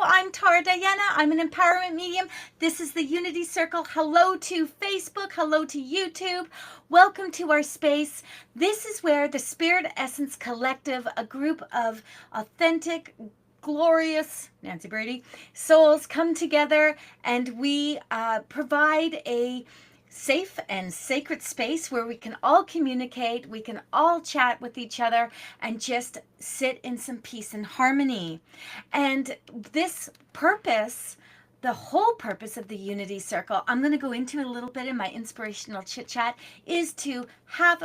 I'm Tara Diana. I'm an empowerment medium. This is the Unity Circle. Hello to Facebook. Hello to YouTube. Welcome to our space. This is where the Spirit Essence Collective, a group of authentic, glorious, Nancy Brady, souls come together, and we provide a safe and sacred space where we can all communicate, we can all chat with each other, and just sit in some peace and harmony. And this purpose, the whole purpose of the Unity Circle, I'm going to go into a little bit in my inspirational chit chat, is to have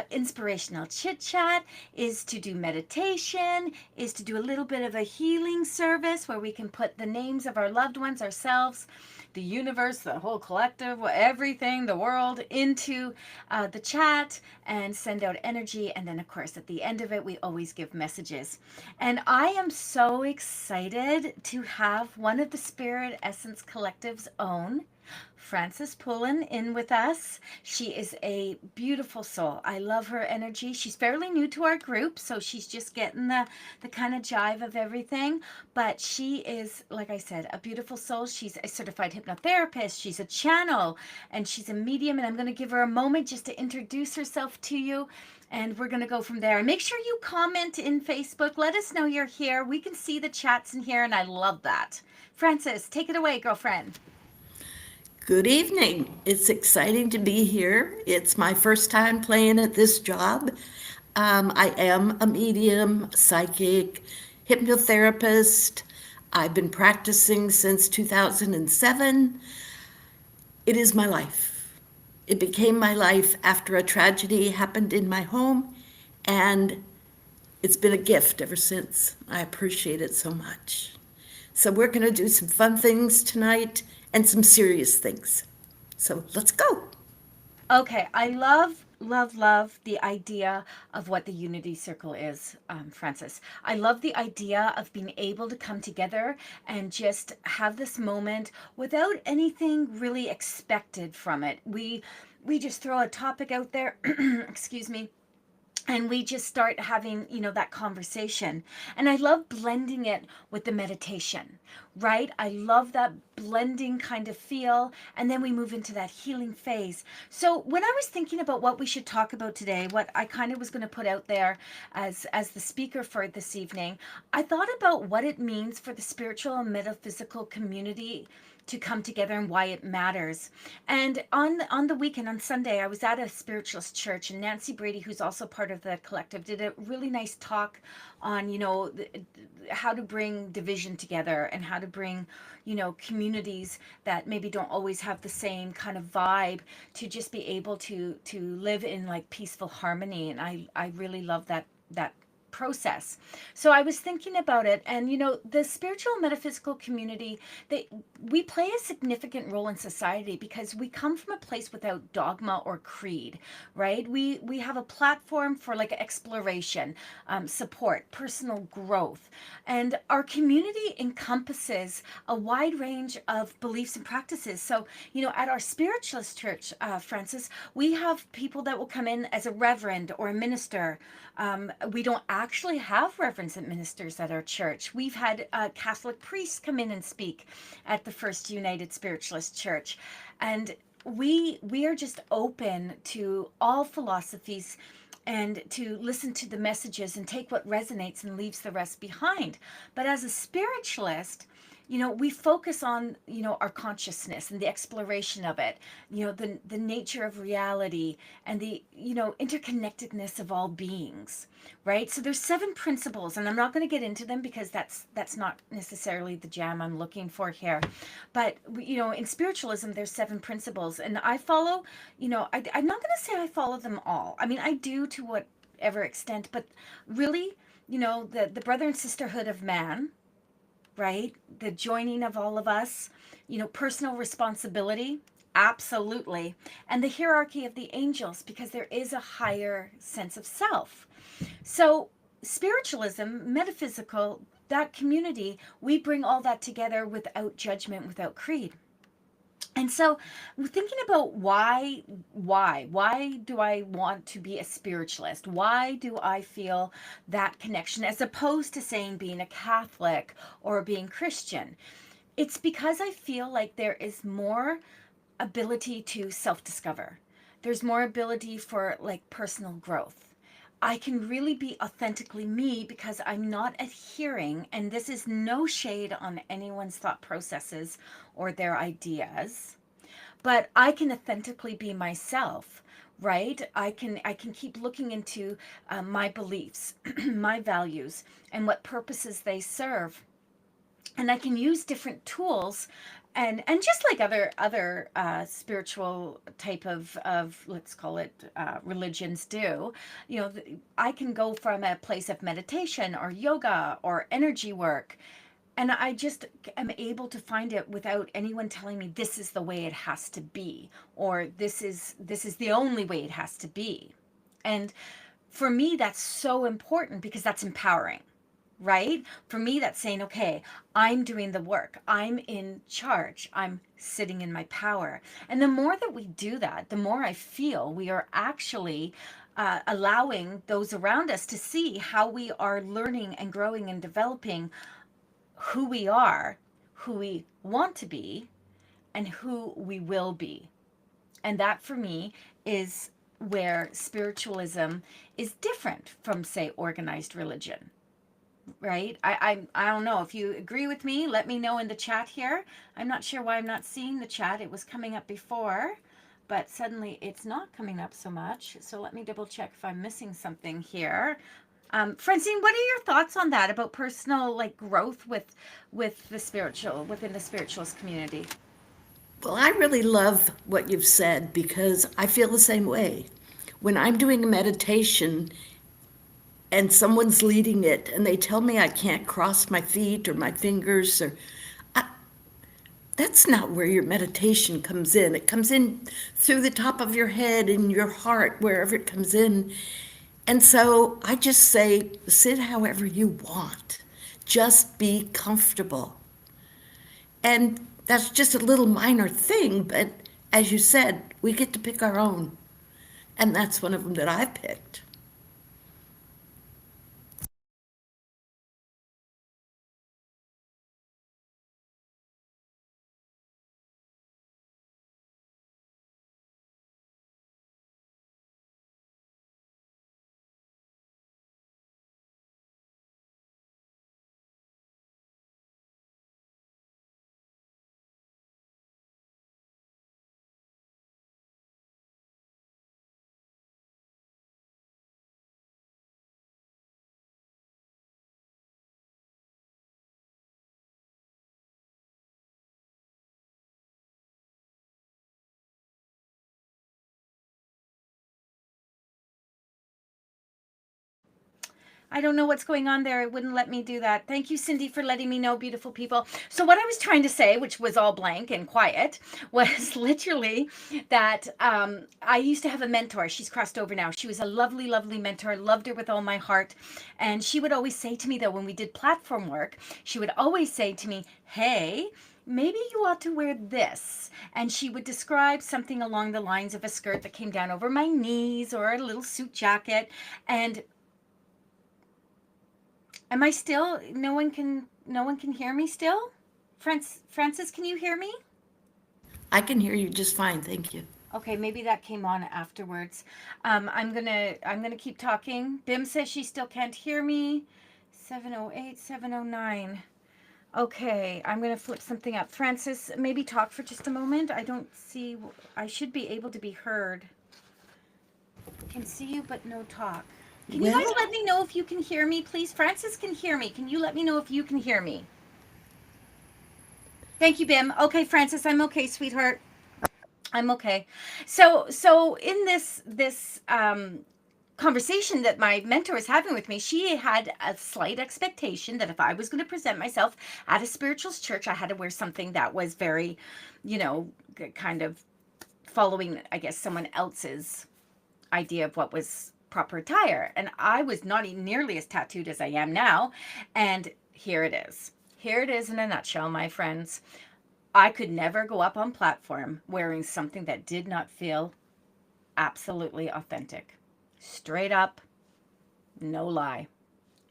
inspirational chit chat, is to do meditation, is to do a little bit of a healing service where we can put the names of our loved ones, ourselves, the universe, the whole collective, everything, the world into the chat and send out energy. And then, of course, at the end of it, we always give messages. And I am so excited to have one of the Spirit Essence Collective's own, Frances Pullin, in with us. She is a beautiful soul. I love her energy. She's fairly new to our group, so she's just getting the kind of jive of everything. But she is, like I said, a beautiful soul. She's a certified hypnotherapist. She's a channel, and she's a medium. And I'm going to give her a moment just to introduce herself to you. And we're going to go from there. And make sure you comment in Facebook. Let us know you're here. We can see the chats in here, and I love that. Frances, take it away, girlfriend. Good evening. It's exciting to be here. It's my first time playing at this job. I am a medium, psychic, hypnotherapist. I've been practicing since 2007. It is my life. It became my life after a tragedy happened in my home, and it's been a gift ever since. I appreciate it so much. So we're going to do some fun things tonight and some serious things. So let's go. Okay, I love the idea of what the Unity Circle is, Frances. I love the idea of being able to come together and just have this moment without anything really expected from it. We just throw a topic out there, excuse me, and we just start having that conversation. And I love blending it with the meditation, right? I love that blending kind of feel, and then we move into that healing phase. So when I was thinking about what we should talk about today, what I kind of was going to put out there as the speaker for this evening, I thought about what it means for the spiritual and metaphysical community to come together and why it matters. And on the weekend, on Sunday, I was at a spiritualist church, and Nancy Brady, who's also part of the collective, did a really nice talk on how to bring division together and how to bring communities that maybe don't always have the same kind of vibe to just be able to live in like peaceful harmony. And I really love that process. So I was thinking about it, and the spiritual metaphysical community, we play a significant role in society because we come from a place without dogma or creed, right? We have a platform for like exploration, support, personal growth, and our community encompasses a wide range of beliefs and practices. So at our spiritualist church, Frances, we have people that will come in as a reverend or a minister. We don't actually have reverends and ministers at our church. We've had Catholic priests come in and speak at the First United Spiritualist Church. And we are just open to all philosophies and to listen to the messages and take what resonates and leaves the rest behind. But as a spiritualist, we focus on our consciousness and the exploration of it, the nature of reality and the interconnectedness of all beings, right? So there's 7 principles, and I'm not going to get into them because that's not necessarily the jam I'm looking for here. But in spiritualism, there's 7 principles, and I follow. I'm not going to say I follow them all. I mean, I do to whatever extent, but really, the brother and sisterhood of man, right? The joining of all of us, personal responsibility, absolutely. And the hierarchy of the angels, because there is a higher sense of self. So, spiritualism, metaphysical, that community, we bring all that together without judgment, without creed. And so thinking about why do I want to be a spiritualist? Why do I feel that connection as opposed to saying being a Catholic or being Christian? It's because I feel like there is more ability to self-discover. There's more ability for like personal growth. I can really be authentically me because I'm not adhering, and this is no shade on anyone's thought processes or their ideas, but I can authentically be myself, right? I can keep looking into my beliefs, my values, and what purposes they serve, and I can use different tools. And just like other spiritual type of, let's call it, religions do, I can go from a place of meditation or yoga or energy work, and I just am able to find it without anyone telling me this is the way it has to be, or this is the only way it has to be. And for me, that's so important because that's empowering, right? For me, that's saying, okay, I'm doing the work, I'm in charge, I'm sitting in my power. And the more that we do that, the more I feel we are actually allowing those around us to see how we are learning and growing and developing who we are, who we want to be, and who we will be. And that for me is where spiritualism is different from, say, organized religion, right? I don't know if you agree with me. Let me know in the chat here. I'm not sure why I'm not seeing the chat. It was coming up before, but suddenly it's not coming up so much. So let me double check if I'm missing something here. Francine, what are your thoughts on that about personal like growth with the spiritual within the spiritualist community? Well, I really love what you've said because I feel the same way. When I'm doing a meditation and someone's leading it and they tell me I can't cross my feet or my fingers or that's not where your meditation comes in. It comes in through the top of your head and your heart, wherever it comes in. And so I just say, sit however you want. Just be comfortable. And that's just a little minor thing, but as you said, we get to pick our own. And that's one of them that I picked. I don't know what's going on there. It wouldn't let me do that. Thank you, Cindy, for letting me know, beautiful people. So, what I was trying to say, which was all blank and quiet, was literally that I used to have a mentor. She's crossed over now. She was a lovely, lovely mentor. Loved her with all my heart. And she would always say to me, though, when we did platform work, she would always say to me, hey, maybe you ought to wear this. And she would describe something along the lines of a skirt that came down over my knees or a little suit jacket. And am I still? No one can hear me still? Francis, can you hear me? I can hear you just fine, thank you. Okay, maybe that came on afterwards. I'm gonna keep talking. Bim says she still can't hear me. 708, 709. Okay, I'm gonna flip something up. Francis, maybe talk for just a moment. I don't see. I should be able to be heard. Can see you, but no talk. Can you guys Well, let me know if you can hear me, please? Francis can hear me. Can you let me know if you can hear me? Thank you, Bim. Okay, Francis, I'm okay, sweetheart. I'm okay. So in this conversation that my mentor was having with me, she had a slight expectation that if I was going to present myself at a spiritualist church, I had to wear something that was very, kind of following, I guess, someone else's idea of what was proper attire. And I was not nearly as tattooed as I am now. And here it is. Here it is in a nutshell, my friends. I could never go up on platform wearing something that did not feel absolutely authentic. Straight up, no lie.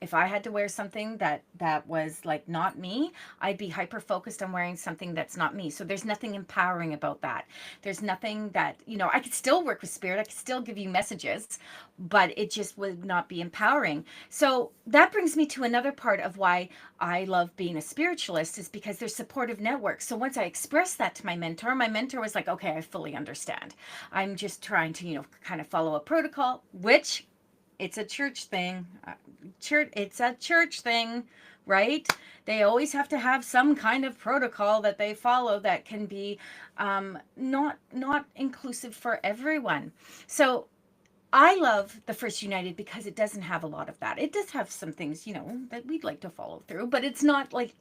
If I had to wear something that was like not me, I'd be hyper focused on wearing something that's not me. So there's nothing empowering about that. There's nothing that, I could still work with spirit, I could still give you messages, but it just would not be empowering. So that brings me to another part of why I love being a spiritualist, is because there's supportive networks. So once I expressed that to my mentor was like, okay, I fully understand. I'm just trying to, kind of follow a protocol, which it's a church thing. It's a church thing, right? They always have to have some kind of protocol that they follow that can be not inclusive for everyone. So I love the First United because it doesn't have a lot of that. It does have some things, that we'd like to follow through, but it's not like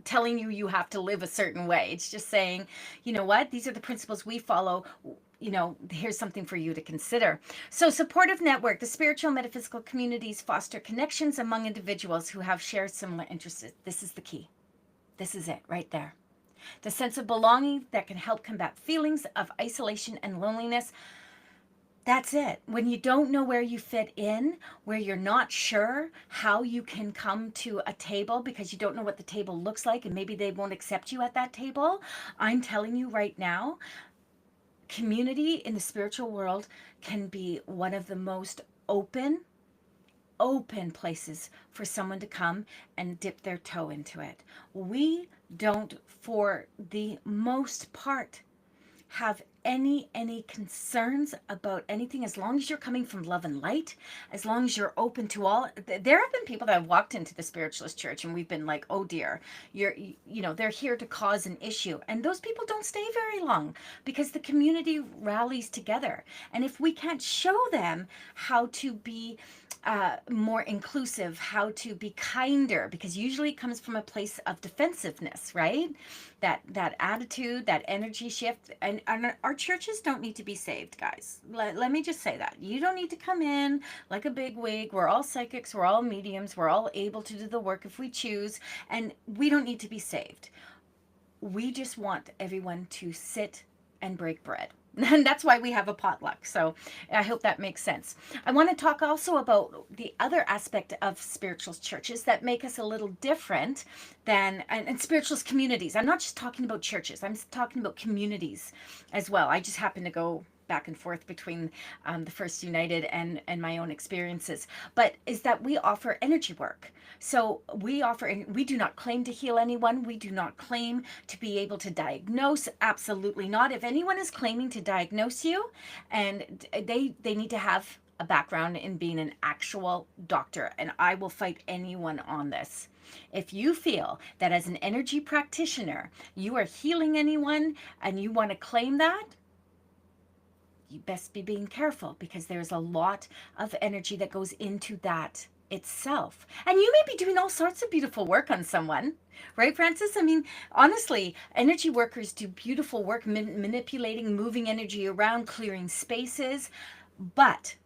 telling you have to live a certain way. It's just saying, you know what, these are the principles we follow. Here's something for you to consider. So, supportive network, the spiritual metaphysical communities foster connections among individuals who have shared similar interests. This is the key. This is it right there. The sense of belonging that can help combat feelings of isolation and loneliness. That's it. When you don't know where you fit in, where you're not sure how you can come to a table because you don't know what the table looks like and maybe they won't accept you at that table, I'm telling you right now, community in the spiritual world can be one of the most open places for someone to come and dip their toe into it. We don't, for the most part, have any concerns about anything, as long as you're coming from love and light, as long as you're open to all. There have been people that have walked into the spiritualist church and we've been like, oh dear, they're here to cause an issue, and those people don't stay very long because the community rallies together. And if we can't show them how to be more inclusive, how to be kinder, because usually it comes from a place of defensiveness, right? That attitude, that energy shift, and our churches don't need to be saved, guys. Let me just say that you don't need to come in like a big wig. We're all psychics, we're all mediums, we're all able to do the work if we choose, and we don't need to be saved. We just want everyone to sit and break bread. And that's why we have a potluck. So I hope that makes sense. I want to talk also about the other aspect of spiritualist churches that make us a little different than, and spiritualist communities. I'm not just talking about churches, I'm talking about communities as well. I just happen to go back and forth between the First United and my own experiences, but is that we offer energy work. So we offer, and we do not claim to heal anyone. We do not claim to be able to diagnose. Absolutely not. If anyone is claiming to diagnose you, and they need to have a background in being an actual doctor, and I will fight anyone on this. If you feel that as an energy practitioner you are healing anyone and you want to claim that, you best be being careful, because there's a lot of energy that goes into that itself. And you may be doing all sorts of beautiful work on someone, right, Francis? I mean, honestly, energy workers do beautiful work, manipulating, moving energy around, clearing spaces. But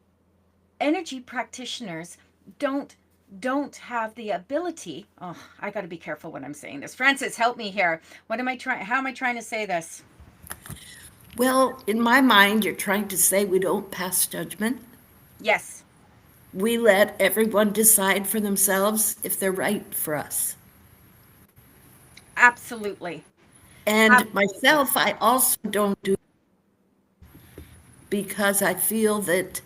energy practitioners don't don't have the ability. Oh, I got to be careful when I'm saying this. Francis, help me here. What am I trying? How am I trying to say this? Well, in my mind, you're trying to say we don't pass judgment. Yes, We let everyone decide for themselves if they're right for us. absolutely. And Absolutely. myself, I also don't do, because I feel that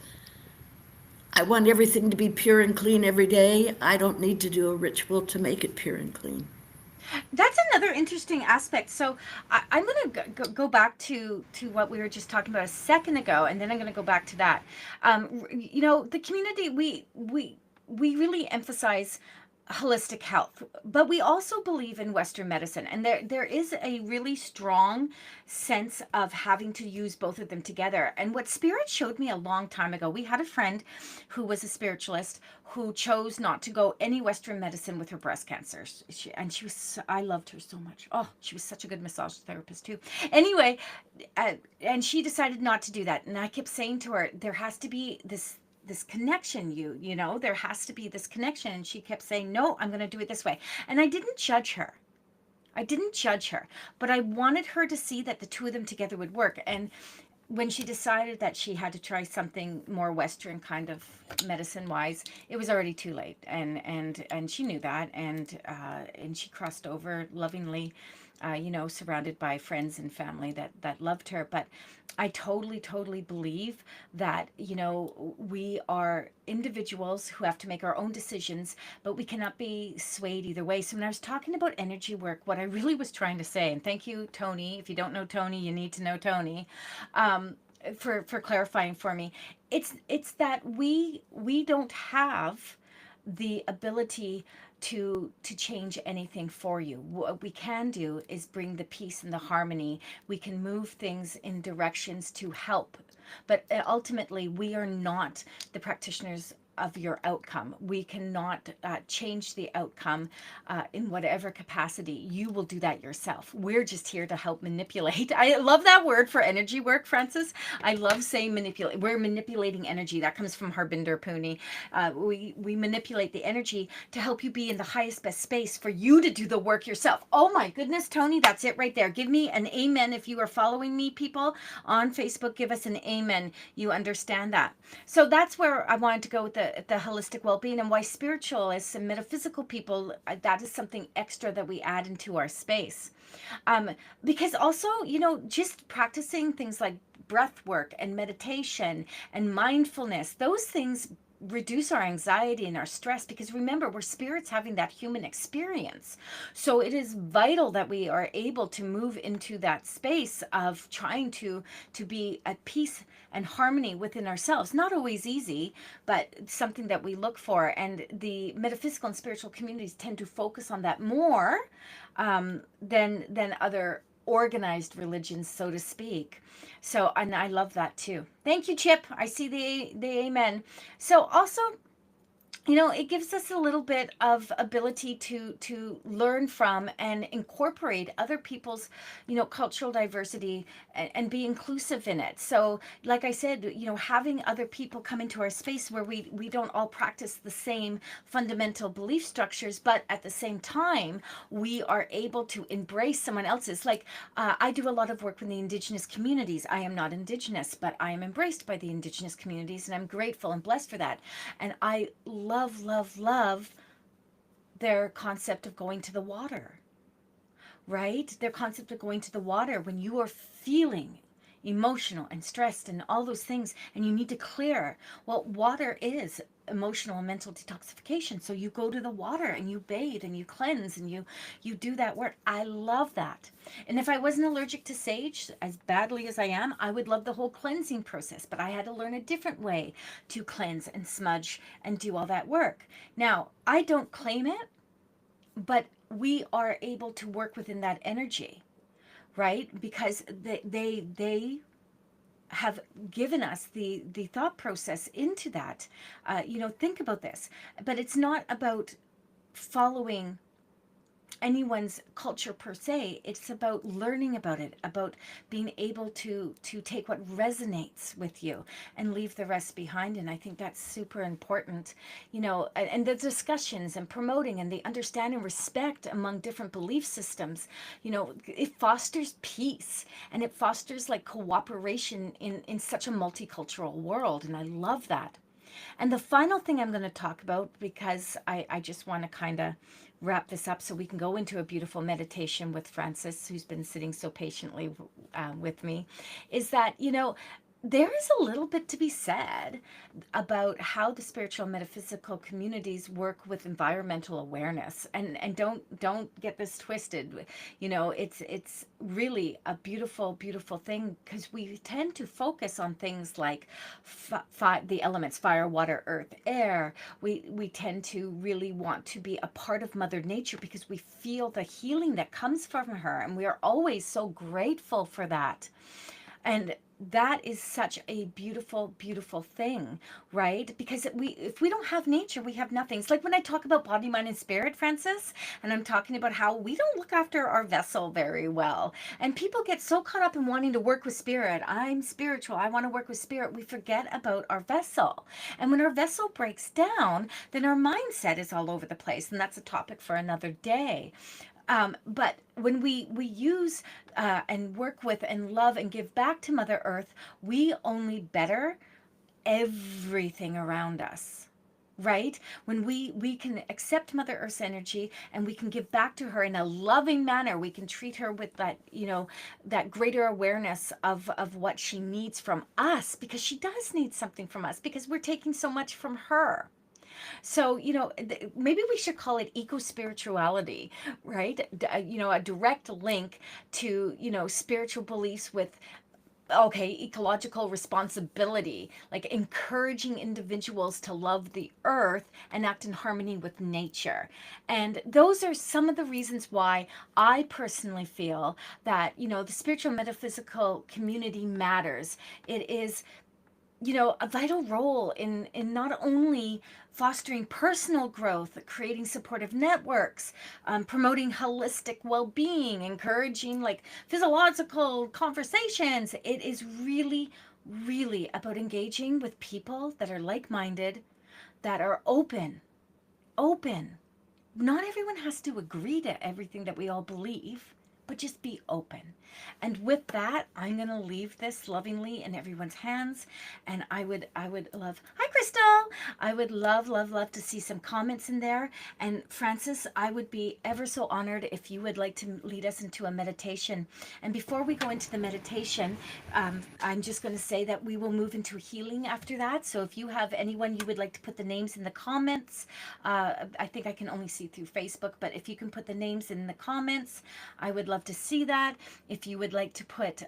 I want everything to be pure and clean every day. I don't need to do a ritual to make it pure and clean. That's another interesting aspect. So I'm going to go back to what we were just talking about a second ago, and then I'm going to go back to that. The community, we really emphasize holistic health, but we also believe in Western medicine, and there is a really strong sense of having to use both of them together. And what Spirit showed me a long time ago, we had a friend who was a spiritualist who chose not to go any Western medicine with her breast cancer. And she was, I loved her so much. Oh, she was such a good massage therapist too. Anyway, and she decided not to do that. And I kept saying to her, there has to be this connection, there has to be this connection. And she kept saying, no, I'm going to do it this way. And I didn't judge her. I didn't judge her, but I wanted her to see that the two of them together would work. And when she decided that she had to try something more Western kind of medicine wise, it was already too late, and she knew that, and she crossed over lovingly, surrounded by friends and family that loved her. But I totally believe that we are individuals who have to make our own decisions, but we cannot be swayed either way. So when I was talking about energy work, what I really was trying to say, and thank you, Tony. If you don't know Tony, you need to know Tony, um, for clarifying for me. It's that we don't have the ability to change anything for you. What we can do is bring the peace and the harmony. We can move things in directions to help, but ultimately we are not the practitioners of your outcome. We cannot change the outcome in whatever capacity. You will do that yourself. We're just here to help manipulate. I love that word for energy work, Francis. I love saying manipulate. We're manipulating energy. That comes from Harbinder Puni. We manipulate the energy to help you be in the highest best space for you to do the work yourself. Oh my goodness, Tony, that's it right there. Give me an amen if you are following me, people on Facebook. Give us an amen. You understand that. So that's where I wanted to go with the holistic well-being, and why spiritualists and metaphysical people, that is something extra that we add into our space. um, because also, just practicing things like breath work and meditation and mindfulness, those things reduce our anxiety and our stress, because remember, we're spirits having that human experience. So it is vital that we are able to move into that space of trying to be at peace and harmony within ourselves. Not always easy, but something that we look for, and the metaphysical and spiritual communities tend to focus on that more than other organized religions, so to speak. So, and I love that too. Thank you, Chip. I see the amen. So also, it gives us a little bit of ability to learn from and incorporate other people's cultural diversity, and be inclusive in it. So like I said, having other people come into our space where we don't all practice the same fundamental belief structures, but at the same time we are able to embrace someone else's. Like, I do a lot of work with the indigenous communities. I am not indigenous, but I am embraced by the indigenous communities, and I'm grateful and blessed for that. And I love their concept of going to the water, right? Their concept of going to the water when you are feeling emotional and stressed and all those things, and you need to clear. Well, water is emotional and mental detoxification. So you go to the water and you bathe and you cleanse and you do that work. I love that. And if I wasn't allergic to sage as badly as I am, I would love the whole cleansing process, but I had to learn a different way to cleanse and smudge and do all that work. Now, I don't claim it, but we are able to work within that energy, right? Because they have given us the thought process into that. Think about this, but it's not about following anyone's culture per se. It's about learning about it, about being able to take what resonates with you and leave the rest behind. And I think that's super important. And the discussions and promoting and the understanding, respect among different belief systems, it fosters peace, and it fosters like cooperation in such a multicultural world, and I love that. And the final thing I'm going to talk about, because I just want to kind of wrap this up so we can go into a beautiful meditation with Francis, who's been sitting so patiently with me, is that, there is a little bit to be said about how the spiritual and metaphysical communities work with environmental awareness. And don't get this twisted. It's really a beautiful thing, because we tend to focus on things like the elements: fire, water, earth, air. We tend to really want to be a part of Mother Nature because we feel the healing that comes from her, and we are always so grateful for that. And that is such a beautiful thing, right? Because if we don't have nature, we have nothing. It's like when I talk about body, mind, and spirit, Francis, and I'm talking about how we don't look after our vessel very well. And people get so caught up in wanting to work with spirit. I'm spiritual, I want to work with spirit. We forget about our vessel. And when our vessel breaks down, then our mindset is all over the place. And that's a topic for another day. But when we use and work with and love and give back to Mother Earth, we only better everything around us, right? When we can accept Mother Earth's energy and we can give back to her in a loving manner, we can treat her with that, that greater awareness of what she needs from us, because she does need something from us, because we're taking so much from her. So, maybe we should call it eco spirituality, right? A direct link to, spiritual beliefs with, okay, ecological responsibility, like encouraging individuals to love the earth and act in harmony with nature. And those are some of the reasons why I personally feel that, the spiritual metaphysical community matters. It is, a vital role in not only fostering personal growth, creating supportive networks, promoting holistic well-being, encouraging like physiological conversations. It is really, really about engaging with people that are like-minded, that are open. Not everyone has to agree to everything that we all believe, but just be open. And with that, I'm going to leave this lovingly in everyone's hands. And I would love, hi Crystal. I would love, love, love to see some comments in there. And Francis, I would be ever so honored if you would like to lead us into a meditation. And before we go into the meditation, I'm just going to say that we will move into healing after that. So if you have anyone you would like to put the names in the comments, I think I can only see through Facebook, but if you can put the names in the comments, I would love to see that. If you would like to put,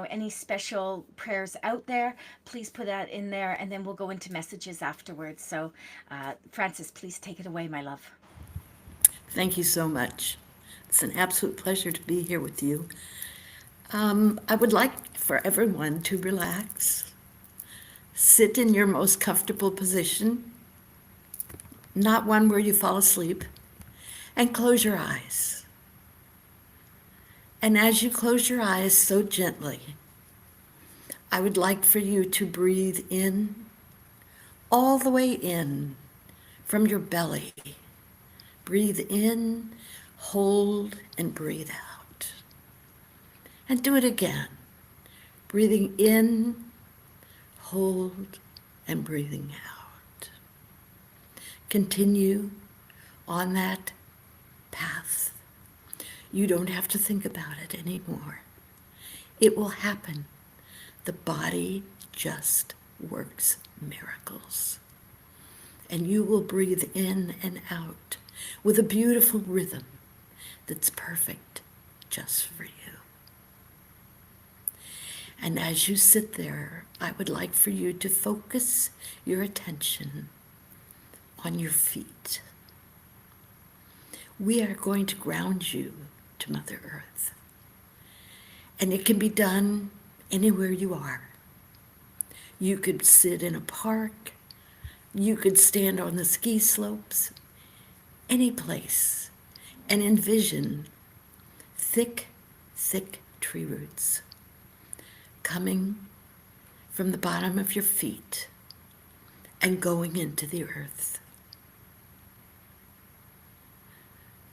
any special prayers out there, please put that in there, and then we'll go into messages afterwards. So, Francis, please take it away, my love. Thank you so much. It's an absolute pleasure to be here with you. I would like for everyone to relax, sit in your most comfortable position, not one where you fall asleep, and close your eyes. And as you close your eyes so gently, I would like for you to breathe in, all the way in from your belly. Breathe in, hold, and breathe out. And do it again. Breathing in, hold, and breathing out. Continue on that path. You don't have to think about it anymore. It will happen. The body just works miracles. And you will breathe in and out with a beautiful rhythm that's perfect just for you. And as you sit there, I would like for you to focus your attention on your feet. We are going to ground you to Mother Earth. And it can be done anywhere you are. You could sit in a park. You could stand on the ski slopes. Any place. And envision thick, thick tree roots coming from the bottom of your feet and going into the earth.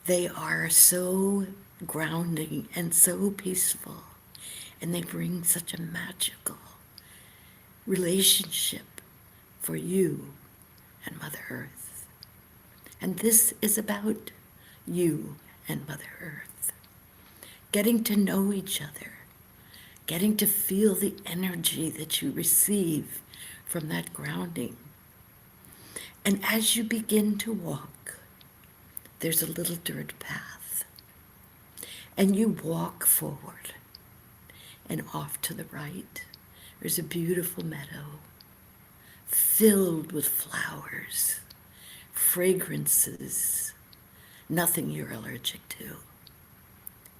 They are so grounding and so peaceful, and they bring such a magical relationship for you and Mother Earth. And this is about you and Mother Earth, getting to know each other, getting to feel the energy that you receive from that grounding. And as you begin to walk, there's a little dirt path, and you walk forward, and off to the right, there's a beautiful meadow filled with flowers, fragrances, nothing you're allergic to.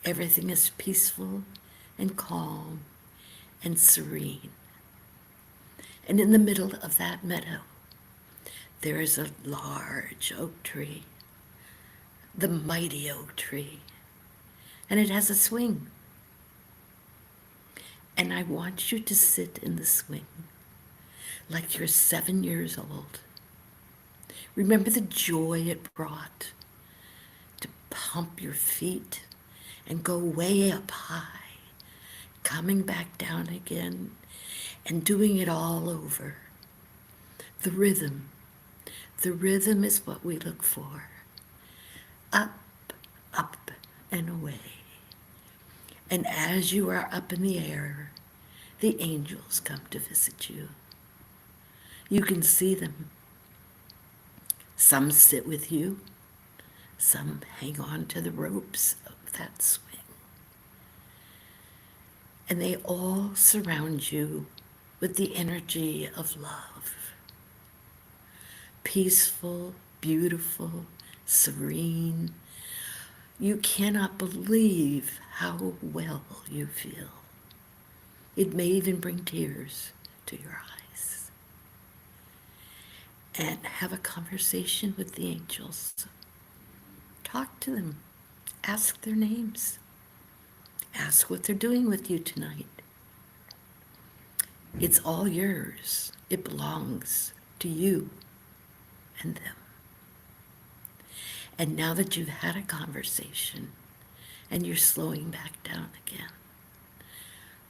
Everything is peaceful and calm and serene. And in the middle of that meadow, there is a large oak tree, the mighty oak tree, and it has a swing. And I want you to sit in the swing like you're 7 years old. Remember the joy it brought, to pump your feet and go way up high, coming back down again and doing it all over. The rhythm. The rhythm is what we look for. Up, up, and away. And as you are up in the air, the angels come to visit you. You can see them. Some sit with you, some hang on to the ropes of that swing. And they all surround you with the energy of love. Peaceful, beautiful, serene. You cannot believe how well you feel. It may even bring tears to your eyes. And have a conversation with the angels. Talk to them. Ask their names. Ask what they're doing with you tonight. It's all yours. It belongs to you and them. And now that you've had a conversation and you're slowing back down again,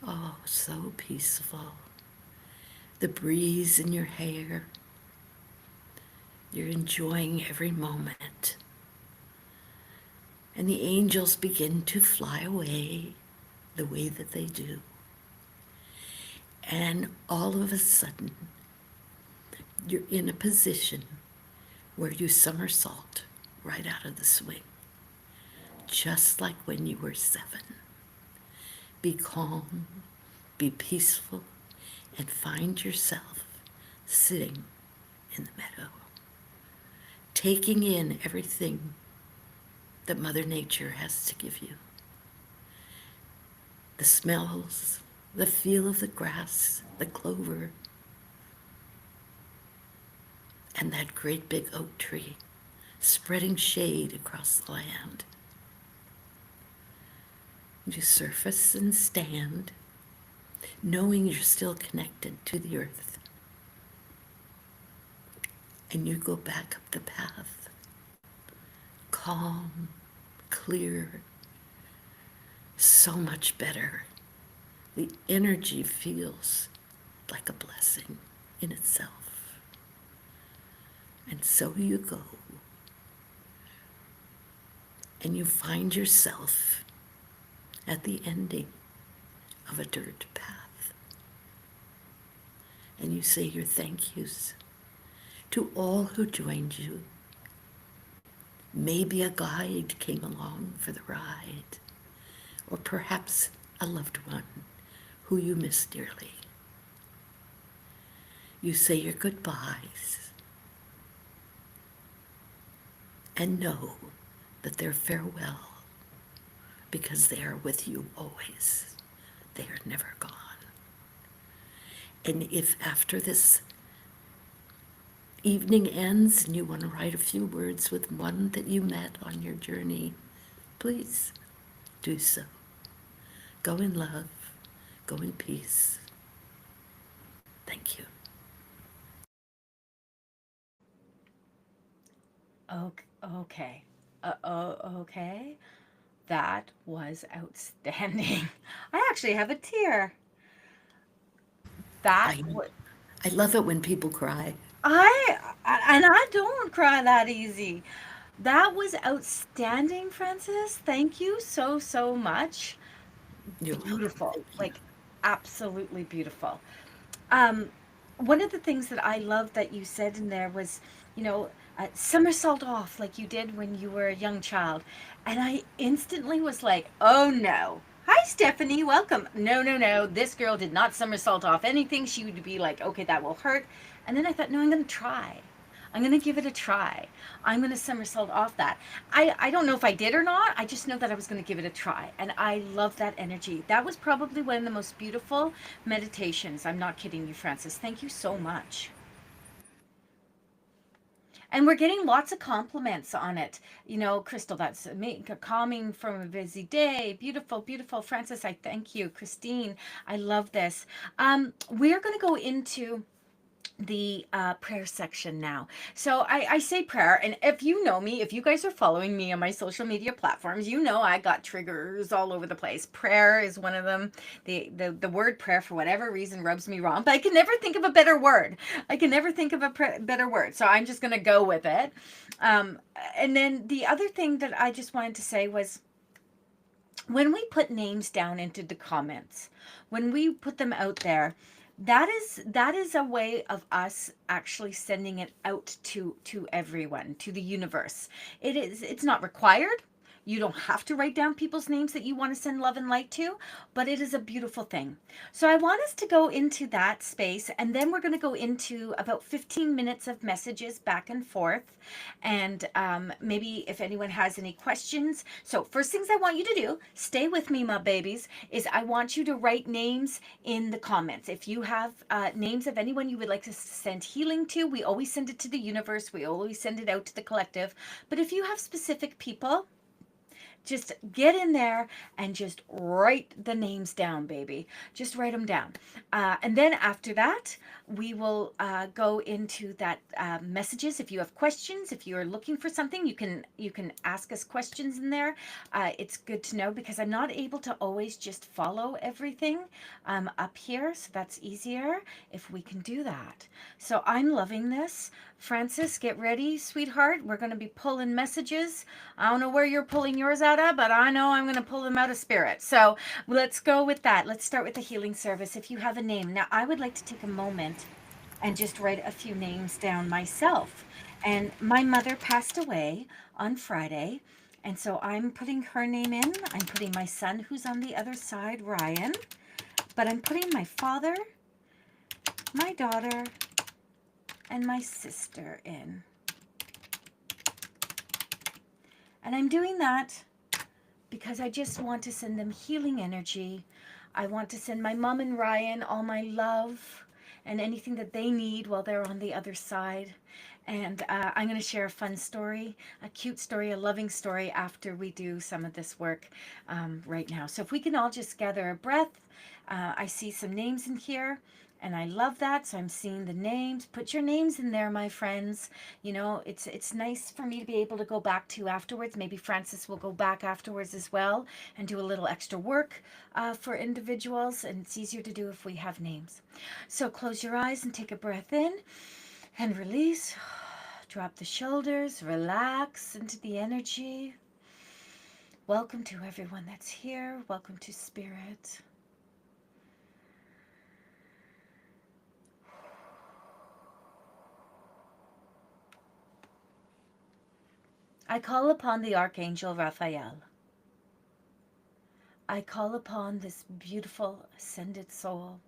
oh, so peaceful. The breeze in your hair. You're enjoying every moment. And the angels begin to fly away the way that they do. And all of a sudden, you're in a position where you somersault right out of the swing, just like when you were 7. Be calm, be peaceful, and find yourself sitting in the meadow, taking in everything that Mother Nature has to give you. The smells, the feel of the grass, the clover, and that great big oak tree spreading shade across the land. You surface and stand, knowing you're still connected to the earth. And you go back up the path, calm, clear, so much better. The energy feels like a blessing in itself. And so you go, and you find yourself at the ending of a dirt path. And you say your thank yous to all who joined you. Maybe a guide came along for the ride, or perhaps a loved one who you miss dearly. You say your goodbyes and know that they're farewell because they are with you always. They are never gone. And if after this evening ends and you want to write a few words with one that you met on your journey, please do so. Go in love, go in peace. Thank you. Okay. Okay. That was outstanding. I actually have a tear. That I, was I love it when people cry. and I don't cry that easy. That was outstanding, Francis. Thank you so, so much. You're welcome. Beautiful. Thank you. Like absolutely beautiful. Um, one of the things that I love that you said in there was, somersault off like you did when you were a young child. And I instantly was like, oh no. Hi, Stephanie. Welcome. No, no, no. This girl did not somersault off anything. She would be like, okay, that will hurt. And then I thought, no, I'm going to try. I'm going to give it a try. I'm going to somersault off that. I don't know if I did or not. I just know that I was going to give it a try. And I love that energy. That was probably one of the most beautiful meditations. I'm not kidding you, Francis. Thank you so much. And we're getting lots of compliments on it. Crystal, that's me, calming from a busy day. Beautiful, beautiful. Francis, I thank you. Christine, I love this. We're going to go into prayer section now. So I say prayer, and if you know me, if you guys are following me on my social media platforms, you know I got triggers all over the place. Prayer is one of them. The word prayer, for whatever reason, rubs me wrong, but I can never think of a better word. I can never think of a better word, so I'm just gonna go with it. Um, and then the other thing that I just wanted to say was, when we put names down into the comments, when we put them out there, that is a way of us actually sending it out to everyone, to the universe. It's not required. You don't have to write down people's names that you want to send love and light to, but it is a beautiful thing. So I want us to go into that space, and then we're going to go into about 15 minutes of messages back and forth. And maybe if anyone has any questions. So, first things I want you to do, stay with me, my babies, is I want you to write names in the comments. If you have names of anyone you would like to send healing to, we always send it to the universe, we always send it out to the collective. But if you have specific people, just get in there and just write the names down, baby. Just write them down. And then after that, we will go into that messages. If you have questions, if you are looking for something, you can ask us questions in there. It's good to know, because I'm not able to always just follow everything up here, so that's easier if we can do that. So I'm loving this. Francis, get ready, sweetheart. We're going to be pulling messages. I don't know where you're pulling yours out of, but I know I'm going to pull them out of spirit. So let's go with that. Let's start with the healing service. If you have a name. Now, I would like to take a moment and just write a few names down myself. And my mother passed away on Friday. And so I'm putting her name in. I'm putting my son, who's on the other side, Ryan. But I'm putting my father, my daughter, and my sister in. And I'm doing that because I just want to send them healing energy. I want to send my mom and Ryan all my love and anything that they need while they're on the other side. And I'm going to share a fun story, a cute story, a loving story after we do some of this work right now. So if we can all just gather a breath. I see some names in here. And I love that. So I'm seeing the names. Put your names in there, my friends. You know, it's nice for me to be able to go back to afterwards. Maybe Francis will go back afterwards as well and do a little extra work for individuals. And it's easier to do if we have names. So close your eyes and take a breath in and release. Drop the shoulders. Relax into the energy. Welcome to everyone that's here. Welcome to Spirit. I call upon the Archangel Raphael. I call upon this beautiful ascended soul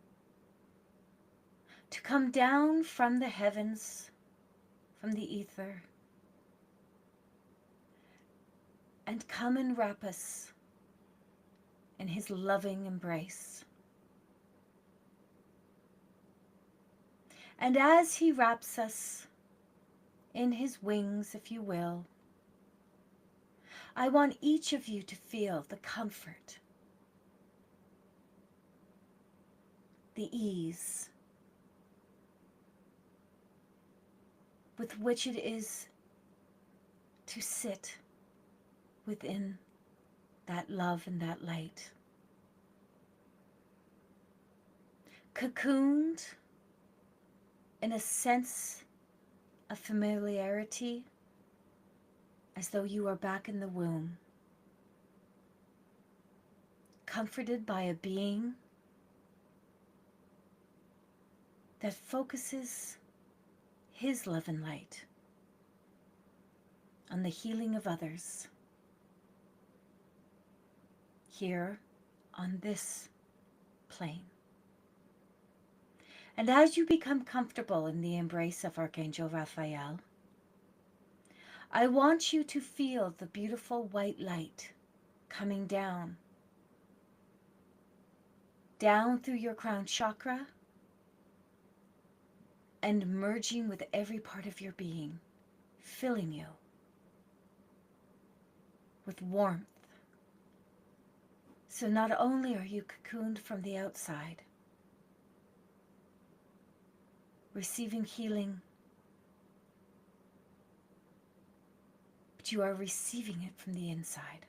to come down from the heavens, from the ether, and come and wrap us in his loving embrace. And as he wraps us in his wings, if you will, I want each of you to feel the comfort, the ease with which it is to sit within that love and that light. Cocooned in a sense of familiarity, as though you are back in the womb, comforted by a being that focuses his love and light on the healing of others here on this plane. And as you become comfortable in the embrace of Archangel Raphael, I want you to feel the beautiful white light coming down through your crown chakra and merging with every part of your being, filling you with warmth. So not only are you cocooned from the outside, receiving healing, but you are receiving it from the inside.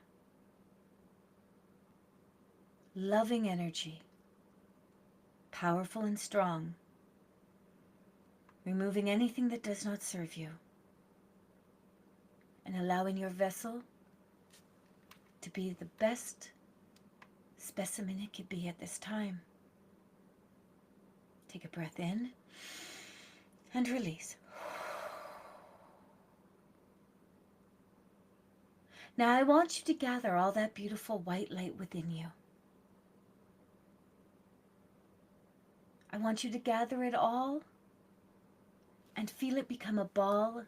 Loving energy, powerful and strong, removing anything that does not serve you, and allowing your vessel to be the best specimen it could be at this time. Take a breath in and release. Now I want you to gather all that beautiful white light within you. I want you to gather it all and feel it become a ball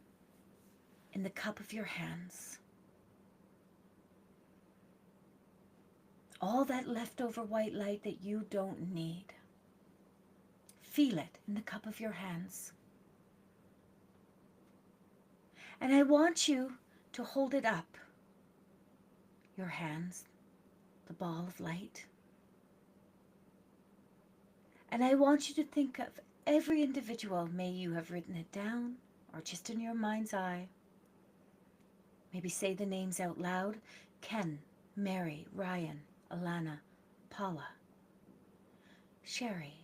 in the cup of your hands. All that leftover white light that you don't need. Feel it in the cup of your hands. And I want you to hold it up. Your hands, the ball of light. And I want you to think of every individual. May you have written it down or just in your mind's eye. Maybe say the names out loud. Ken, Mary, Ryan, Alana, Paula, Sherry.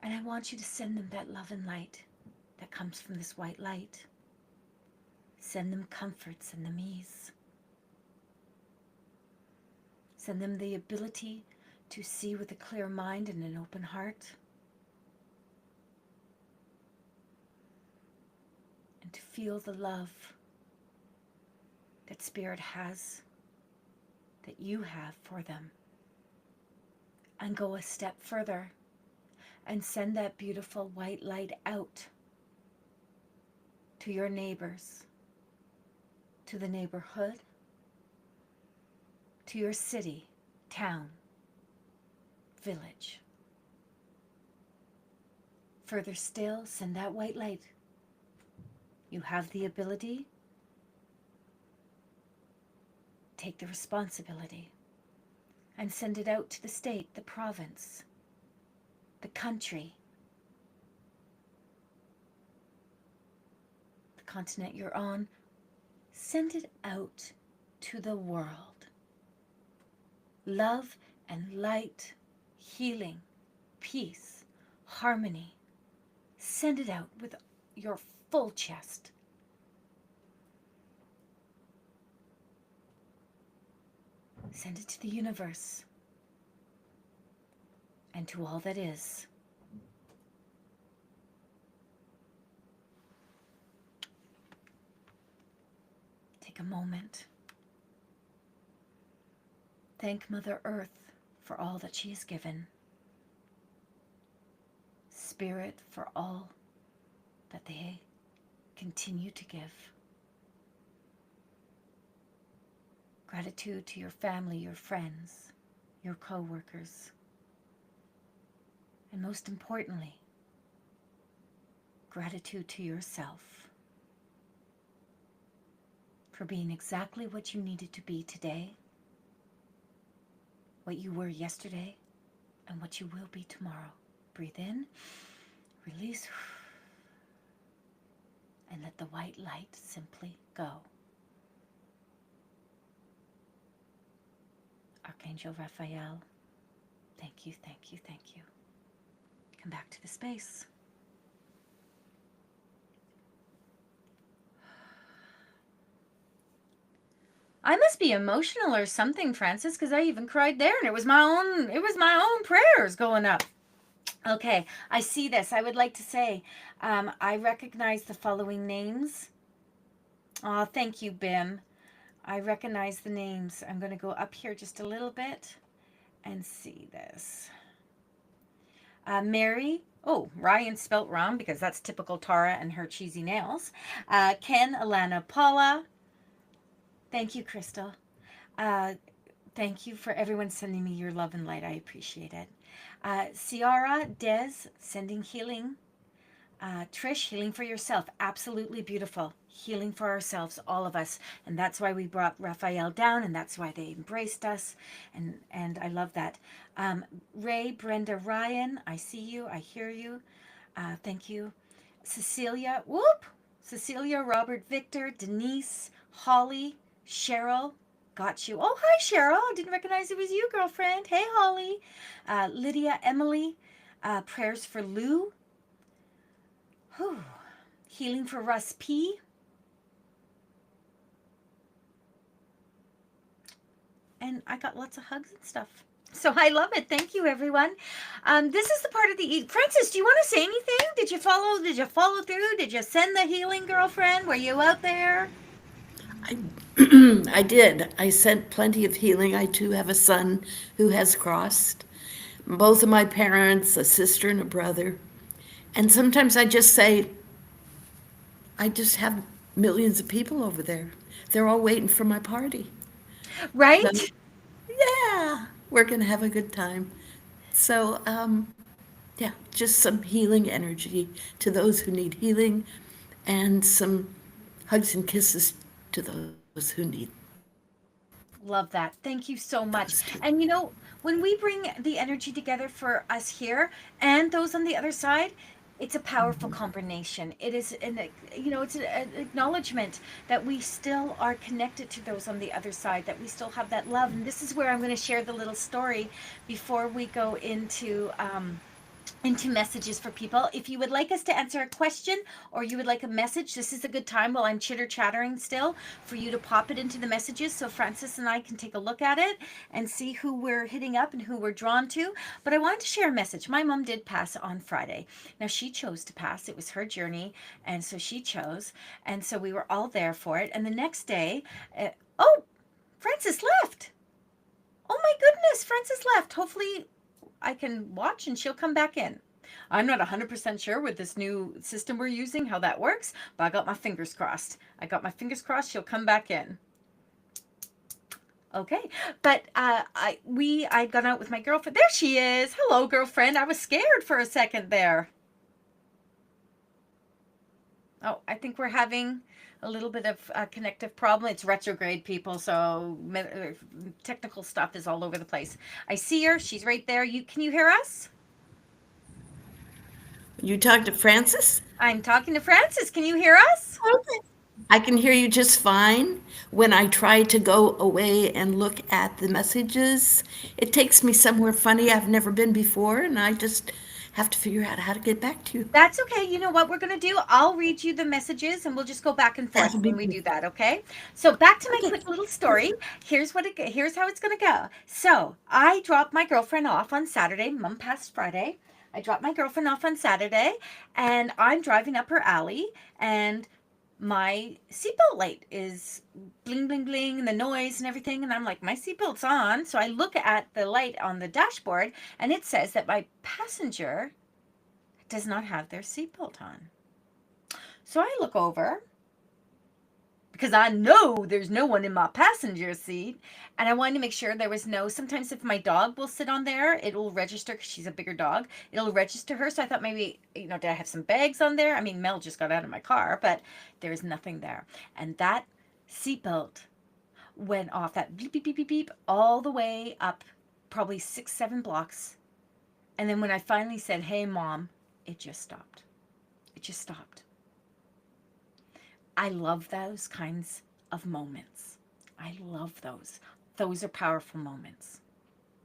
And I want you to send them that love and light that comes from this white light. Send them comfort, send them ease. Send them the ability to see with a clear mind and an open heart. And to feel the love that Spirit has, that you have for them. And go a step further and send that beautiful white light out to your neighbors, to the neighborhood, to your city, town, village. Further still, send that white light. You have the ability. Take the responsibility and send it out to the state, the province, the country, the continent you're on. Send it out to the world. Love and light, healing, peace, harmony. Send it out with your full chest. Send it to the universe and to all that is. Take a moment. Thank Mother Earth for all that she has given. Spirit for all that they continue to give. Gratitude to your family, your friends, your co-workers. And most importantly, gratitude to yourself for being exactly what you needed to be today, what you were yesterday, and what you will be tomorrow. Breathe in, release, and let the white light simply go. Archangel Raphael, thank you, thank you, thank you. Come back to the space. I must be emotional or something, Francis, because I even cried there, and it was my own prayers going up. Okay, I see this. I would like to say, I recognize the following names. Oh, thank you, Bim. I recognize the names. I'm going to go up here just a little bit and see this. Mary. Oh, Ryan spelt wrong because that's typical Tara and her cheesy nails. Ken, Alana, Paula. Thank you, Crystal. Thank you for everyone sending me your love and light. I appreciate it. Ciara, Des, sending healing. Trish, healing for yourself, absolutely beautiful. Healing for ourselves, all of us, and that's why we brought Raphael down, and that's why they embraced us, and I love that. Um, Ray, Brenda, Ryan, I see you, I hear you. Thank you, Cecilia. Whoop, Cecilia, Robert, Victor, Denise, Holly, Cheryl. Got you. Oh, hi, Cheryl. I didn't recognize it was you, girlfriend. Hey, Holly. Lydia, Emily. Prayers for Lou. Whew. Healing for Russ P. And I got lots of hugs and stuff. So I love it. Thank you, everyone. This is the part of the Francis. Do you want to say anything? Did you follow? Did you follow through? Did you send the healing, girlfriend? Were you out there? I, I did. I sent plenty of healing. I too have a son who has crossed. Both of my parents, a sister and a brother. And sometimes I just say, I just have millions of people over there. They're all waiting for my party. So, Right? yeah, we're going to have a good time. So, yeah, just some healing energy to those who need healing and some hugs and kisses to those who need Love that. Thank you so those much. too. And when we bring the energy together for us here and those on the other side, it's a powerful combination. It is it's an acknowledgement that we still are connected to those on the other side, that we still have that love. And this is where I'm going to share the little story before we go into messages for people. If you would like us to answer a question or you would like a message, this is a good time while I'm chitter chattering still for you to pop it into the messages so Francis and I can take a look at it and see who we're hitting up and who we're drawn to. But I wanted to share a message. My mom did pass on Friday. Now she chose to pass. It was her journey, and so she chose, and so we were all there for it. And the next day, oh, Francis left. Oh my goodness, Francis left. Hopefully I can watch and she'll come back in. I'm not 100% sure with this new system we're using how that works, but I got my fingers crossed. I got my fingers crossed she'll come back in. Okay, but I'd gone out with my girlfriend. There she is. Hello, girlfriend. I was scared for a second there. Oh, I think we're having a little bit of a connective problem. It's retrograde, people, so technical stuff is all over the place. I see her. She's right there. Can you hear us? You talk to Francis? I'm talking to Francis. Can you hear us? Okay. I can hear you just fine. When I try to go away and look at the messages, it takes me somewhere funny I've never been before, and I just have to figure out how to get back to you. That's okay. You know what we're going to do? I'll read you the messages and we'll just go back and forth That'll be when we good. do that, okay? So, back to my Okay. quick little story. Here's how it's going to go. So, I dropped my girlfriend off on Saturday. Mom passed Friday. I dropped my girlfriend off on Saturday and I'm driving up her alley and my seatbelt light is bling bling bling and the noise and everything, and I'm like, my seatbelt's on. So I look at the light on the dashboard and it says that my passenger does not have their seatbelt on. So I look over because I know there's no one in my passenger seat. And I wanted to make sure there was no. Sometimes if my dog will sit on there, it'll register because she's a bigger dog. It'll register her. So I thought maybe, did I have some bags on there? I mean, Mel just got out of my car, but there's nothing there. And that seatbelt went off, that beep, beep, beep, beep, beep, all the way up probably 6, 7 blocks. And then when I finally said, hey, Mom, it just stopped. It just stopped. I love those kinds of moments. I love those. Those are powerful moments.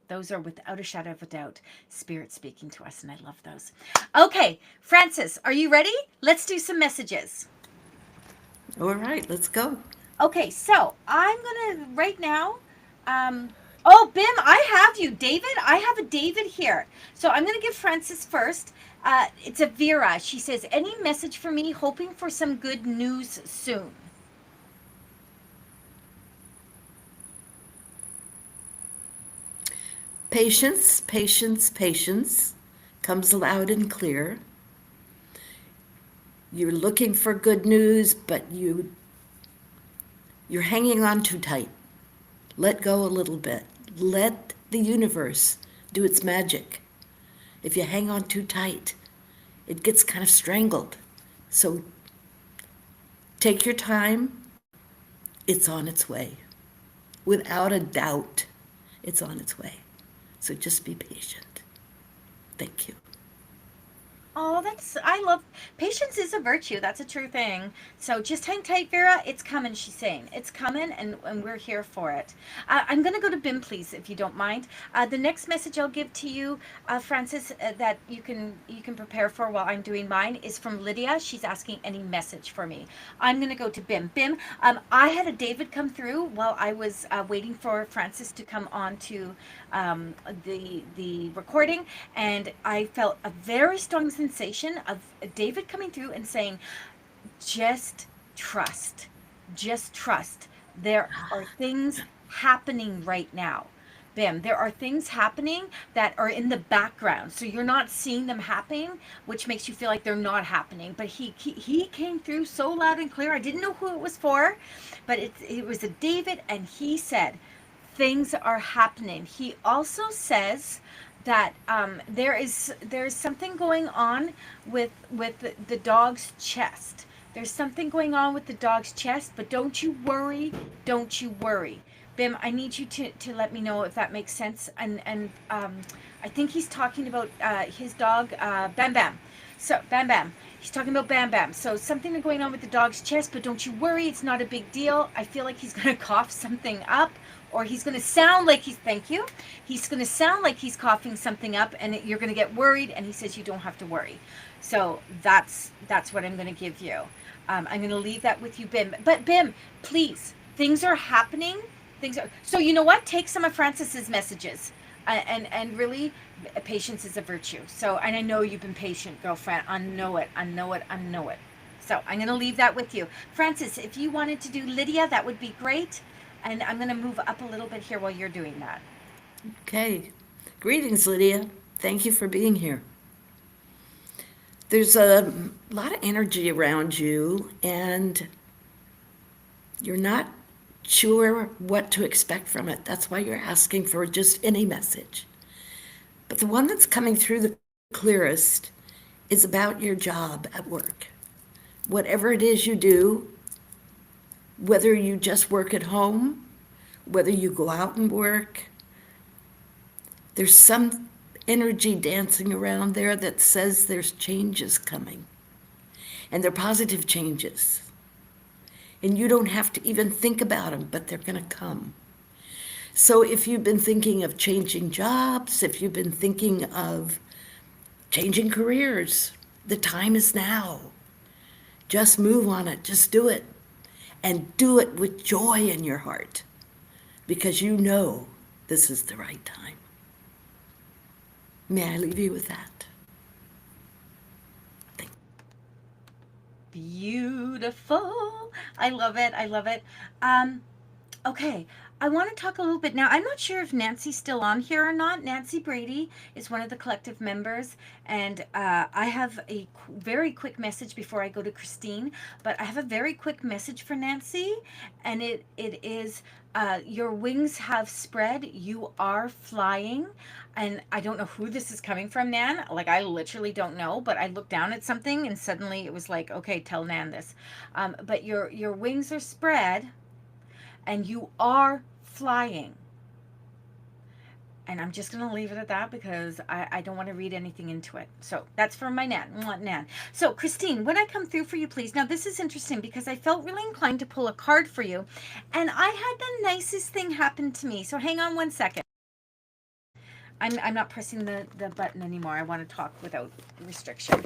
Those are without a shadow of a doubt spirit speaking to us, and I love those. Okay, Francis, are you ready? Let's do some messages. All right, let's go. Okay, so I'm gonna right now. Oh, Bim, I have you, David. I have a David here. So I'm gonna give Francis first. It's a Vera. She says, "Any message for me? Hoping for some good news soon." Patience, patience, patience comes loud and clear. You're looking for good news, but you're hanging on too tight. Let go a little bit. Let the universe do its magic. If you hang on too tight, it gets kind of strangled. So take your time, it's on its way. Without a doubt, it's on its way. So just be patient. Thank you. Oh, I love patience is a virtue. That's a true thing. So just hang tight, Vera. It's coming, she's saying. It's coming, and we're here for it. I'm going to go to Bim, please, if you don't mind. The next message I'll give to you, Francis, that you can prepare for while I'm doing mine is from Lydia. She's asking any message for me. I'm going to go to Bim. Bim, I had a David come through while I was waiting for Francis to come on to the recording, and I felt a very strong sensation of David coming through and saying, just trust. Just trust. There are things happening right now. Bim, there are things happening that are in the background. So you're not seeing them happening, which makes you feel like they're not happening. But he came through so loud and clear. I didn't know who it was for, but it was a David, and he said, things are happening. He also says that there's something going on with the dog's chest. There's something going on with the dog's chest, but don't you worry. Don't you worry. Bim, I need you to let me know if that makes sense. And I think he's talking about his dog, Bam Bam. So, Bam Bam. He's talking about Bam Bam. So, something going on with the dog's chest, but don't you worry. It's not a big deal. I feel like he's going to cough something up, or he's going to sound like thank you. He's going to sound like he's coughing something up, and you're going to get worried. And he says you don't have to worry. So, that's what I'm going to give you. I'm going to leave that with you, Bim. But, Bim, please, things are happening. Things are. So, you know what? Take some of Francis's messages. And really, patience is a virtue. So, and I know you've been patient, girlfriend. I know it. I know it. I know it. So I'm going to leave that with you. Francis, if you wanted to do Lydia, that would be great. And I'm going to move up a little bit here while you're doing that. Okay. Greetings, Lydia. Thank you for being here. There's a lot of energy around you, and you're not sure what to expect from it. That's why you're asking for just any message. But the one that's coming through the clearest is about your job at work. Whatever it is you do, whether you just work at home, whether you go out and work, there's some energy dancing around there that says there's changes coming. And they're positive changes. And you don't have to even think about them, but they're going to come. So if you've been thinking of changing jobs, if you've been thinking of changing careers, the time is now. Just move on it, just do it. And do it with joy in your heart because you know this is the right time. May I leave you with that? Thank Beautiful. I love it. I love it. Um, Okay, I want to talk a little bit now. I'm not sure if Nancy's still on here or not. Nancy Brady is one of the collective members, and I have a very quick message before I go to Christine. But I have a very quick message for Nancy, and it is your wings have spread. You are flying, and I don't know who this is coming from, Nan. Like I literally don't know, but I looked down at something, and suddenly it was like, okay, tell Nan this. But your wings are spread and you are flying. And I'm just going to leave it at that because I don't want to read anything into it. So that's for my Nan. Nan. So, Christine, when I come through for you, please. Now, this is interesting because I felt really inclined to pull a card for you. And I had the nicest thing happen to me. So, hang on one second. I'm not pressing the button anymore. I want to talk without restriction.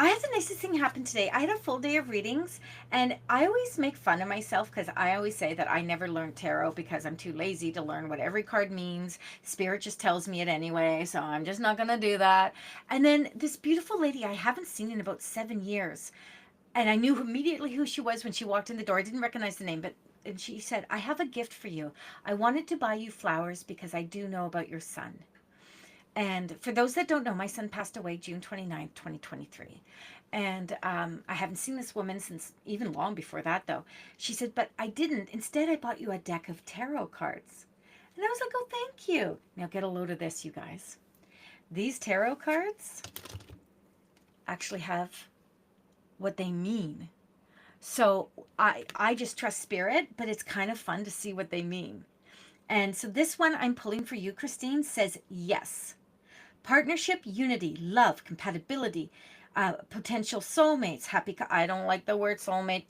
I had the nicest thing happen today. I had a full day of readings, and I always make fun of myself because I always say that I never learned tarot because I'm too lazy to learn what every card means. Spirit just tells me it anyway, so I'm just not going to do that. And then this beautiful lady I haven't seen in about 7 years, and I knew immediately who she was when she walked in the door. I didn't recognize the name, but and she said, I have a gift for you. I wanted to buy you flowers because I do know about your son. And for those that don't know, my son passed away June 29th, 2023. And I haven't seen this woman since even long before that, though. She said, but I didn't. Instead, I bought you a deck of tarot cards. And I was like, oh, thank you. Now get a load of this, you guys. These tarot cards actually have what they mean. So I just trust spirit, but it's kind of fun to see what they mean. And so this one I'm pulling for you, Christine, says yes. Partnership, unity, love, compatibility, potential soulmates, I don't like the word soulmate.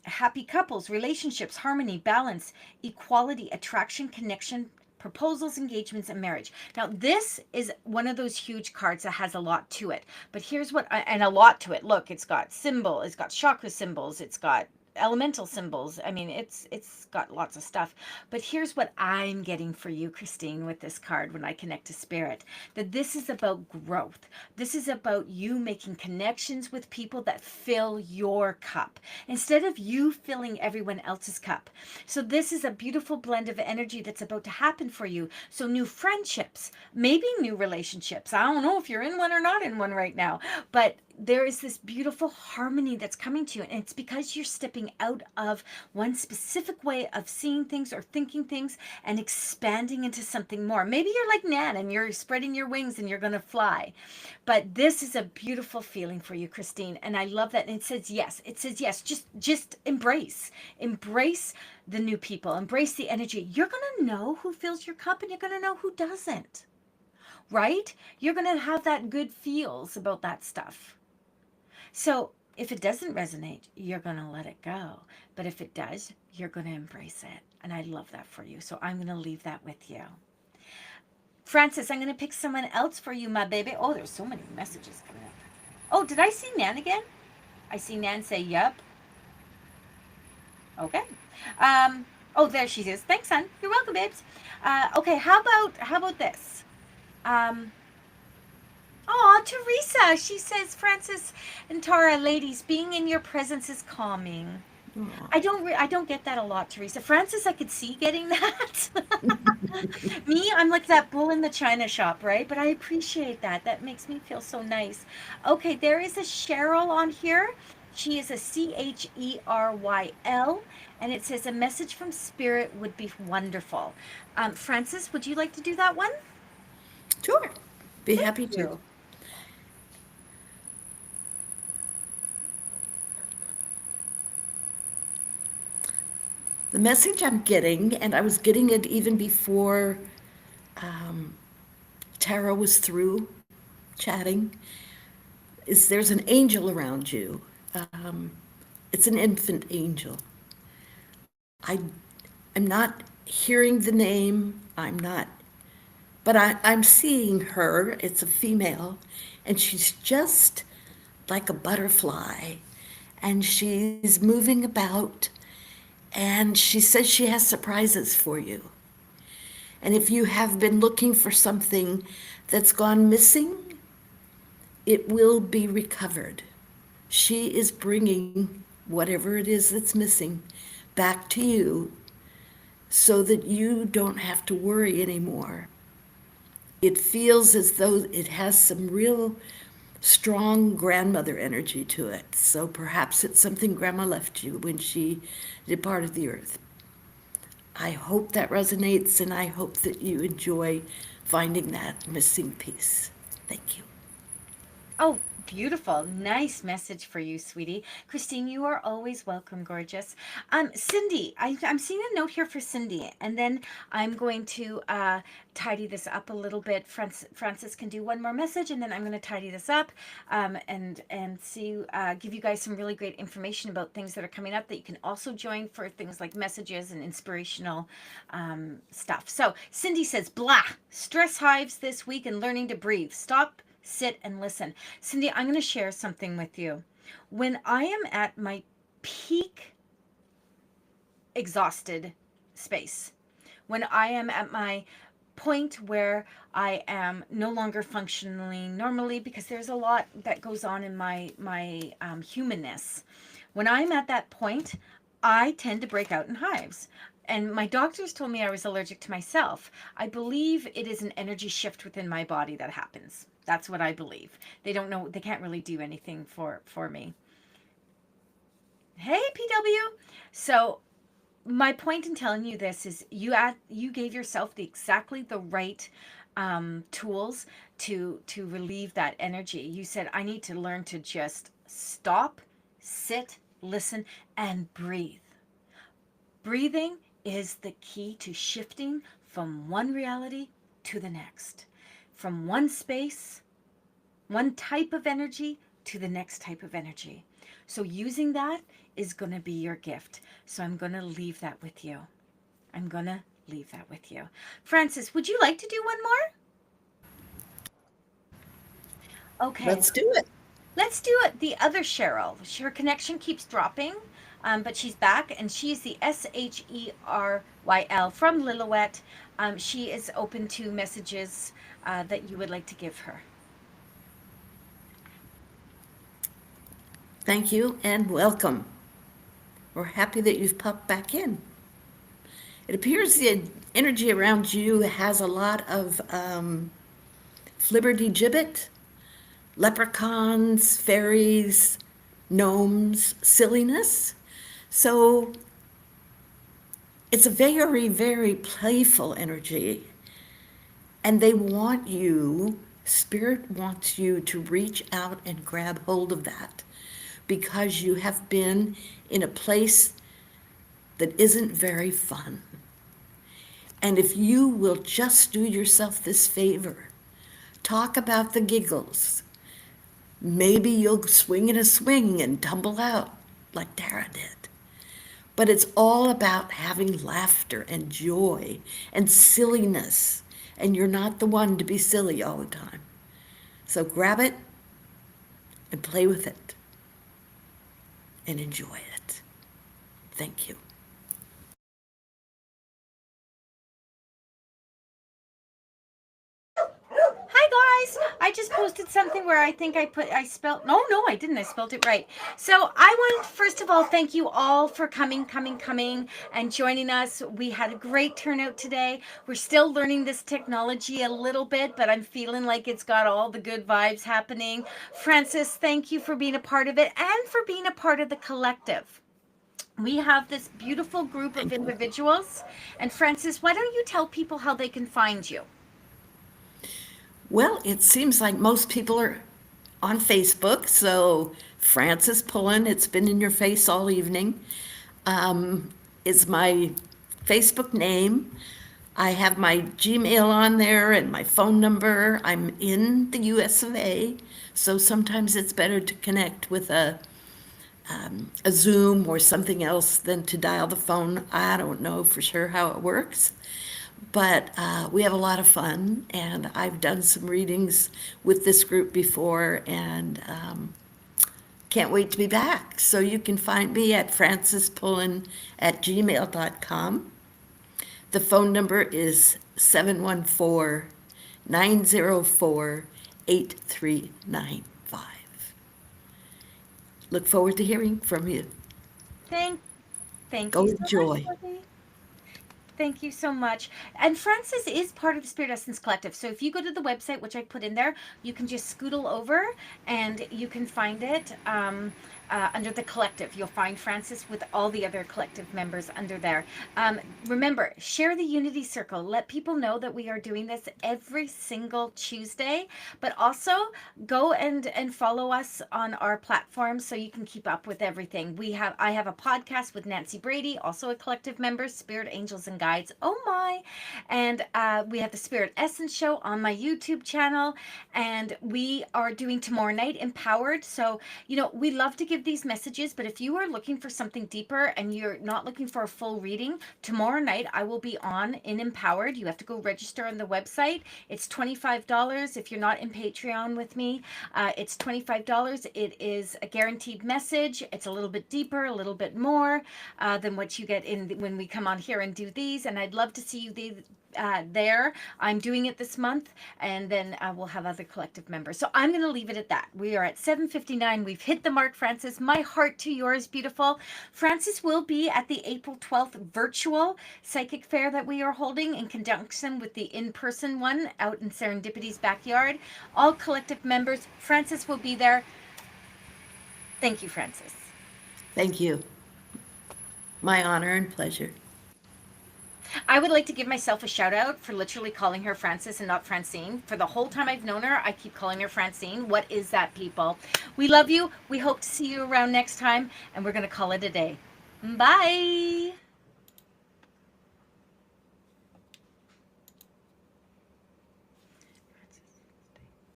Happy couples, relationships, harmony, balance, equality, attraction, connection, proposals, engagements, and marriage. Now, this is one of those huge cards that has a lot to it. But here's what, and a lot to it. Look, it's got chakra symbols, it's got elemental symbols. I mean, it's got lots of stuff. But here's what I'm getting for you, Christine, with this card when I connect to spirit, that this is about growth. This is about you making connections with people that fill your cup instead of you filling everyone else's cup. So this is a beautiful blend of energy that's about to happen for you. So new friendships, maybe new relationships. I don't know if you're in one or not in one right now, but there is this beautiful harmony that's coming to you. And it's because you're stepping out of one specific way of seeing things or thinking things and expanding into something more. Maybe you're like Nan and you're spreading your wings and you're going to fly. But this is a beautiful feeling for you, Christine. And I love that. And it says yes. It says yes. Just embrace. Embrace the new people. Embrace the energy. You're going to know who fills your cup and you're going to know who doesn't. Right? You're going to have that good feels about that stuff. So if it doesn't resonate, you're going to let it go. But if it does, you're going to embrace it. And I love that for you. So I'm going to leave that with you. Francis, I'm going to pick someone else for you, my baby. Oh, there's so many messages coming up. Oh, did I see Nan again? I see Nan say, yep. Okay. Oh, there she is. Thanks, son. You're welcome, babes. Okay, how about this? Um, Oh, Teresa. She says, Francis and Tara, ladies, being in your presence is calming. Aw. I don't get that a lot, Teresa. Francis, I could see getting that. Me, I'm like that bull in the china shop, right? But I appreciate that. That makes me feel so nice. Okay, there is a Cheryl on here. She is a Cheryl, and it says a message from spirit would be wonderful. Francis, would you like to do that one? Sure. Be Thank happy to. you. The message I'm getting, and I was getting it even before Tara was through chatting, is there's an angel around you. Um, it's an infant angel. I, I'm not hearing the name. I'm not, but I'm seeing her. It's a female, and she's just like a butterfly, and she's moving about, and she says she has surprises for you. And if you have been looking for something that's gone missing, it will be recovered. She is bringing whatever it is that's missing back to you so that you don't have to worry anymore. It feels as though it has some real strong grandmother energy to it. So perhaps it's something grandma left you when she departed the earth. I hope that resonates and I hope that you enjoy finding that missing piece. Thank you. Oh, beautiful. Nice message for you, sweetie. Christine, you are always welcome, gorgeous. Cindy, I'm seeing a note here for Cindy, and then I'm going to tidy this up a little bit. Francis can do one more message, and then I'm going to tidy this up and see, give you guys some really great information about things that are coming up that you can also join for things like messages and inspirational stuff. So Cindy says, blah, stress hives this week and learning to breathe. Stop, sit, and listen. Cindy, I'm going to share something with you. When I am at my peak exhausted space, when I am at my point where I am no longer functioning normally because there's a lot that goes on in my humanness. When I'm at that point, I tend to break out in hives. And my doctors told me I was allergic to myself. I believe it is an energy shift within my body that happens. That's what I believe. They don't know, they can't really do anything for me. Hey, PW. So my point in telling you this is you gave yourself exactly the right tools to relieve that energy. You said, I need to learn to just stop, sit, listen, and breathe. Breathing is the key to shifting from one reality to the next, from one space, one type of energy to the next type of energy. So, using that is going to be your gift. So, I'm going to leave that with you. I'm going to leave that with you. Francis, would you like to do one more? Okay, Let's do it. let's do it. The other Cheryl. Her connection keeps dropping, but she's back, and she's the Sheryl from Lillooet. She is open to messages that you would like to give her. Thank you and welcome. We're happy that you've popped back in. It appears the energy around you has a lot of flibberty gibbet, leprechauns, fairies, gnomes, silliness. So it's a very, very playful energy. And they want you, Spirit wants you to reach out and grab hold of that because you have been in a place that isn't very fun. And if you will just do yourself this favor, talk about the giggles. Maybe you'll swing in a swing and tumble out like Tara did. But it's all about having laughter and joy and silliness. And you're not the one to be silly all the time. So grab it and play with it and enjoy it. Thank you. Hi guys! I just posted something where I think I spelled no, I didn't. I spelled it right. So I want first of all thank you all for coming and joining us. We had a great turnout today. We're still learning this technology a little bit, but I'm feeling like it's got all the good vibes happening. Francis, thank you for being a part of it and for being a part of the collective. We have this beautiful group of Thank you. individuals. And Francis, why don't you tell people how they can find you? Well, it seems like most people are on Facebook. So, Frances Pullin, it's been in your face all evening, is my Facebook name. I have my Gmail on there and my phone number. I'm in the US of A, so sometimes it's better to connect with a Zoom or something else than to dial the phone. I don't know for sure how it works, but we have a lot of fun, and I've done some readings with this group before, and can't wait to be back. So you can find me at francispullen@gmail.com. The phone number is 714 904 8395. Look forward to hearing from you. Thank Thank Go you so much, enjoy. Debbie. Thank you so much. And Francis is part of the Spirit Essence Collective. So if you go to the website, which I put in there, you can just scootle over and you can find it under the collective. You'll find Francis with all the other collective members under there. Remember, share the Unity Circle. Let people know that we are doing this every single Tuesday. But also go and follow us on our platforms so you can keep up with everything. I have a podcast with Nancy Brady, also a collective member, Spirit Angels and Guides. Oh my! And we have the Spirit Essence Show on my YouTube channel, and we are doing tomorrow night Empowered. So we love to give these messages, but if you are looking for something deeper and you're not looking for a full reading, tomorrow night I will be on in Empowered. You have to go register on the website. It's $25 if you're not in Patreon with me. It's $25. It is a guaranteed message. It's a little bit deeper, a little bit more than what you get in when we come on here and do these. And I'd love to see you there. I'm doing it this month, and then we'll have other collective members. So I'm going to leave it at that. We are at 7:59. We've hit the mark, Francis. My heart to yours, beautiful. Francis will be at the April 12th virtual psychic fair that we are holding in conjunction with the in-person one out in Serendipity's backyard. All collective members, Francis will be there. Thank you, Francis. Thank you. My honor and pleasure. I would like to give myself a shout out for literally calling her Frances and not Francine. For the whole time I've known her, I keep calling her Francine. What is that, people? We love you. We hope to see you around next time, and we're going to call it a day. Bye.